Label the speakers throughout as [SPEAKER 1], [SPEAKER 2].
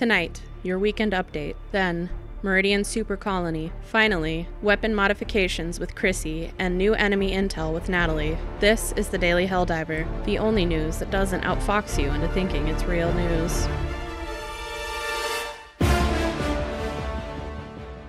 [SPEAKER 1] Tonight, your weekend update. Then, Meridian Supercolony. Finally, weapon modifications with Chrissy, and new enemy intel with Natalie. This is the Daily Helldiver, the only news that doesn't outfox you into thinking it's real news.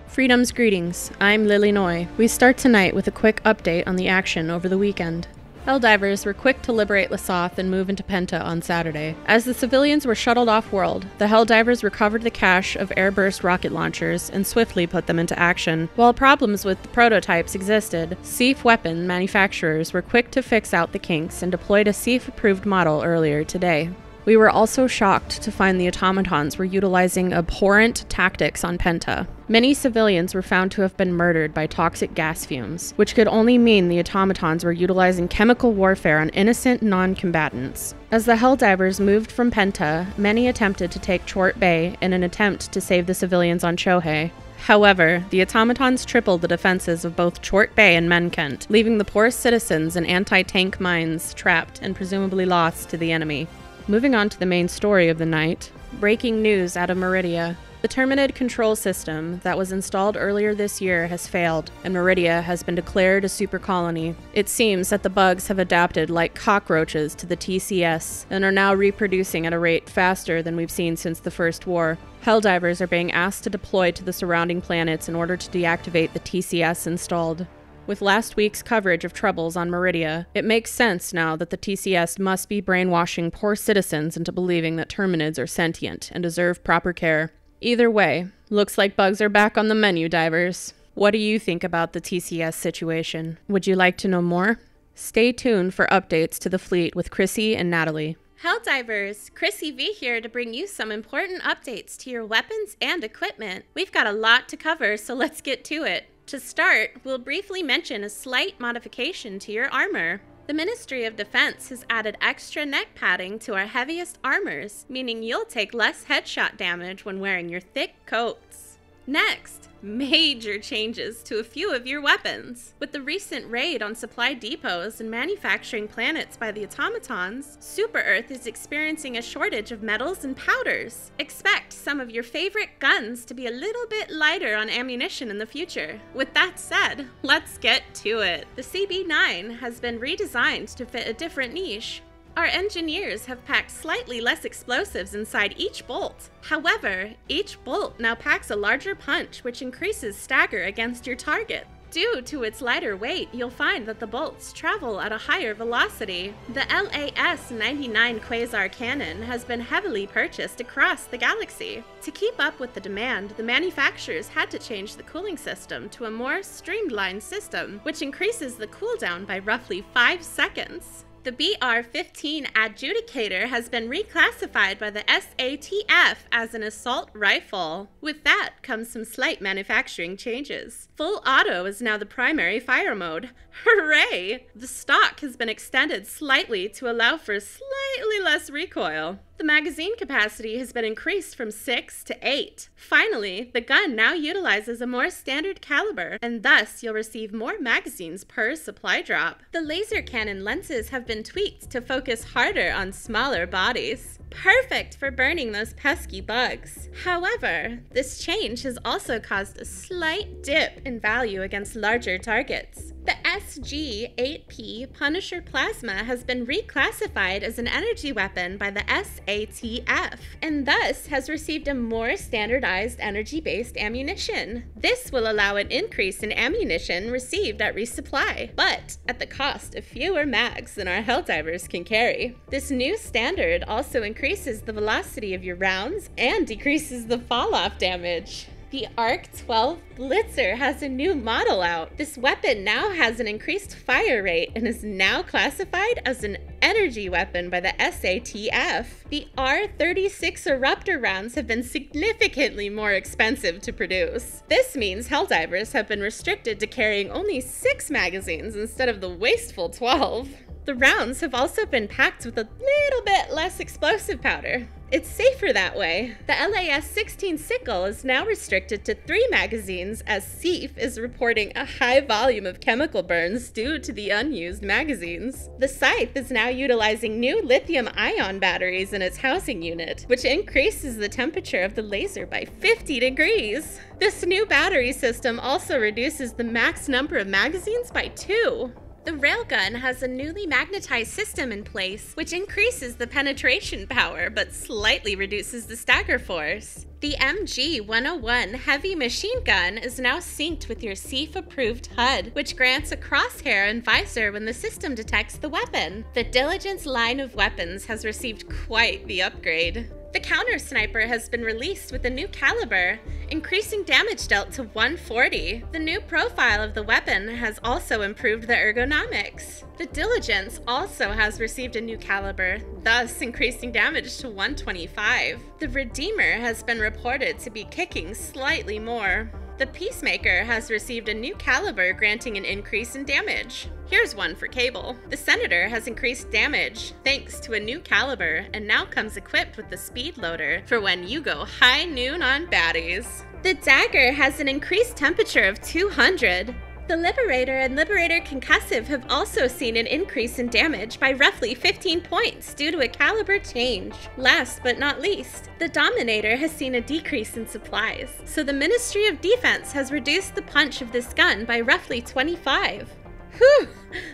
[SPEAKER 1] Freedom's greetings, I'm Lily Noy. We start tonight with a quick update on the action over the weekend. Helldivers were quick to liberate Lesath and move into Penta on Saturday. As the civilians were shuttled off-world, the Helldivers recovered the cache of airburst rocket launchers and swiftly put them into action. While problems with the prototypes existed, SATF weapon manufacturers were quick to fix out the kinks and deployed a SATF-approved model earlier today. We were also shocked to find the automatons were utilizing abhorrent tactics on Penta. Many civilians were found to have been murdered by toxic gas fumes, which could only mean the automatons were utilizing chemical warfare on innocent non-combatants. As the Helldivers moved from Penta, many attempted to take Chort Bay in an attempt to save the civilians on Chohei. However, the automatons tripled the defenses of both Chort Bay and Menkent, leaving the poor citizens in anti-tank mines trapped and presumably lost to the enemy. Moving on to the main story of the night, breaking news out of Meridia. The Terminid control system that was installed earlier this year has failed, and Meridia has been declared a supercolony. It seems that the bugs have adapted like cockroaches to the TCS, and are now reproducing at a rate faster than we've seen since the First War. Helldivers are being asked to deploy to the surrounding planets in order to deactivate the TCS installed. With last week's coverage of troubles on Meridia, it makes sense now that the TCS must be brainwashing poor citizens into believing that Terminids are sentient and deserve proper care. Either way, looks like bugs are back on the menu, divers. What do you think about the TCS situation? Would you like to know more? Stay tuned for updates to the fleet with Chrissy and Natalie.
[SPEAKER 2] Helldivers, Chrissy V here to bring you some important updates to your weapons and equipment. We've got a lot to cover, so let's get to it. To start, we'll briefly mention a slight modification to your armor. The Ministry of Defense has added extra neck padding to our heaviest armors, meaning you'll take less headshot damage when wearing your thick coats. Next, major changes to a few of your weapons. With the recent raid on supply depots and manufacturing planets by the automatons, Super Earth is experiencing a shortage of metals and powders. Expect some of your favorite guns to be a little bit lighter on ammunition in the future. With that said, let's get to it. The CB9 has been redesigned to fit a different niche. Our engineers have packed slightly less explosives inside each bolt. However, each bolt now packs a larger punch, which increases stagger against your target. Due to its lighter weight, you'll find that the bolts travel at a higher velocity. The LAS-99 Quasar cannon has been heavily purchased across the galaxy. To keep up with the demand, the manufacturers had to change the cooling system to a more streamlined system, which increases the cooldown by roughly 5 seconds. The BR-15 Adjudicator has been reclassified by the SATF as an assault rifle. With that comes some slight manufacturing changes. Full auto is now the primary fire mode. Hooray! The stock has been extended slightly to allow for slightly less recoil. The magazine capacity has been increased from 6 to 8. Finally, the gun now utilizes a more standard caliber, and thus you'll receive more magazines per supply drop. The laser cannon lenses have been tweaked to focus harder on smaller bodies. Perfect for burning those pesky bugs. However, this change has also caused a slight dip in value against larger targets. The SG-8P Punisher Plasma has been reclassified as an energy weapon by the SATF, and thus has received a more standardized energy-based ammunition. This will allow an increase in ammunition received at resupply, but at the cost of fewer mags than our Helldivers can carry. This new standard also increases the velocity of your rounds and decreases the fall-off damage. The ARC-12 Blitzer has a new model out. This weapon now has an increased fire rate and is now classified as an energy weapon by the SATF. The R-36 Eruptor rounds have been significantly more expensive to produce. This means Helldivers have been restricted to carrying only 6 magazines instead of the wasteful 12. The rounds have also been packed with a little bit less explosive powder. It's safer that way. The LAS-16 sickle is now restricted to 3 magazines, as SATF is reporting a high volume of chemical burns due to the unused magazines. The scythe is now utilizing new lithium-ion batteries in its housing unit, which increases the temperature of the laser by 50 degrees. This new battery system also reduces the max number of magazines by 2. The railgun has a newly magnetized system in place, which increases the penetration power but slightly reduces the stagger force. The MG-101 heavy machine gun is now synced with your SATF-approved HUD, which grants a crosshair and visor when the system detects the weapon. The Diligence line of weapons has received quite the upgrade. The counter sniper has been released with a new caliber, increasing damage dealt to 140. The new profile of the weapon has also improved the ergonomics. The Diligence also has received a new caliber, thus increasing damage to 125. The Redeemer has been reported to be kicking slightly more. The Peacemaker has received a new caliber, granting an increase in damage. Here's one for Cable. The Senator has increased damage thanks to a new caliber and now comes equipped with the speed loader for when you go high noon on baddies. The Dagger has an increased temperature of 200. The Liberator and Liberator Concussive have also seen an increase in damage by roughly 15 points due to a caliber change. Last but not least, the Dominator has seen a decrease in supplies, so the Ministry of Defense has reduced the punch of this gun by roughly 25. Whew!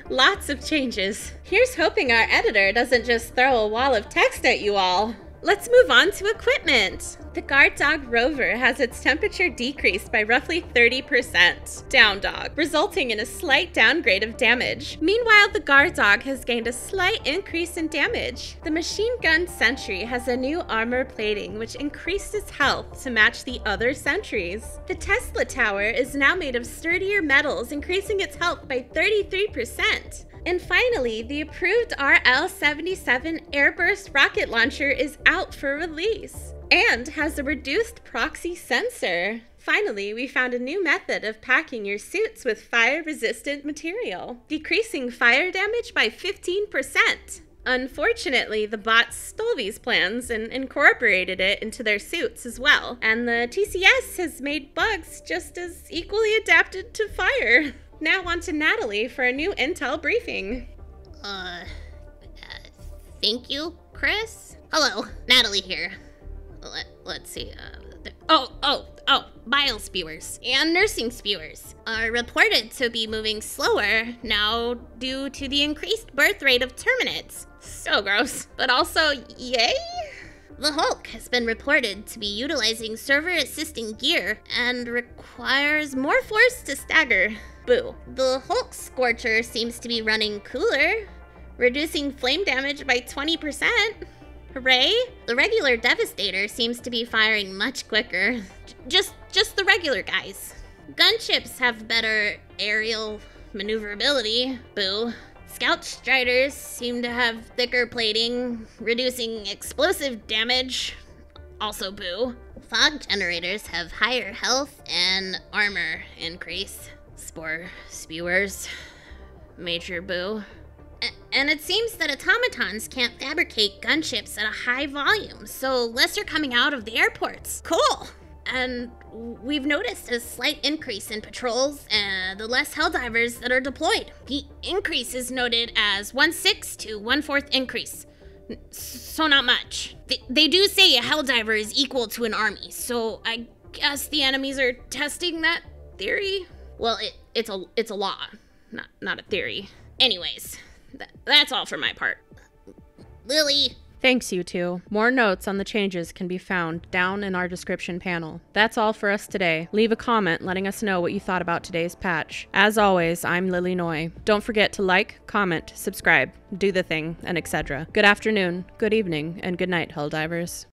[SPEAKER 2] Lots of changes. Here's hoping our editor doesn't just throw a wall of text at you all. Let's move on to equipment. The Guard Dog Rover has its temperature decreased by roughly 30%, down dog, resulting in a slight downgrade of damage. Meanwhile, the Guard Dog has gained a slight increase in damage. The Machine Gun Sentry has a new armor plating which increased its health to match the other sentries. The Tesla Tower is now made of sturdier metals, increasing its health by 33%. And finally, the approved RL-77 Airburst rocket launcher is out for release and has a reduced proxy sensor. Finally, we found a new method of packing your suits with fire-resistant material, decreasing fire damage by 15%. Unfortunately, the bots stole these plans and incorporated it into their suits as well, and the TCS has made bugs just as equally adapted to fire. Now on to Natalie for a new intel briefing.
[SPEAKER 3] Thank you, Chris. Hello, Natalie here. Let's see, bile spewers and nursing spewers are reported to be moving slower now due to the increased birth rate of terminates.
[SPEAKER 2] So gross, but also yay?
[SPEAKER 3] The Hulk has been reported to be utilizing server-assisting gear and requires more force to stagger. Boo. The Hulk Scorcher seems to be running cooler, reducing flame damage by 20%. Hooray! The regular Devastator seems to be firing much quicker. Just the regular guys. Gunships have better aerial maneuverability. Boo. Scout Striders seem to have thicker plating, reducing explosive damage. Also boo. Fog Generators have higher health and armor increase. Spore Spewers. Major boo. And it seems that automatons can't fabricate gunships at a high volume, so less are coming out of the airports. Cool! And we've noticed a slight increase in patrols and the less Helldivers that are deployed. The increase is noted as 1/6 to 1/4 increase. So not much. They do say a Helldiver is equal to an army, so I guess the enemies are testing that theory. Well, it's a law, not a theory. Anyways, that's all for my part. Lily.
[SPEAKER 1] Thanks, you two. More notes on the changes can be found down in our description panel. That's all for us today. Leave a comment letting us know what you thought about today's patch. As always, I'm Lily Noy. Don't forget to like, comment, subscribe, do the thing, and etc. Good afternoon, good evening, and good night, Helldivers.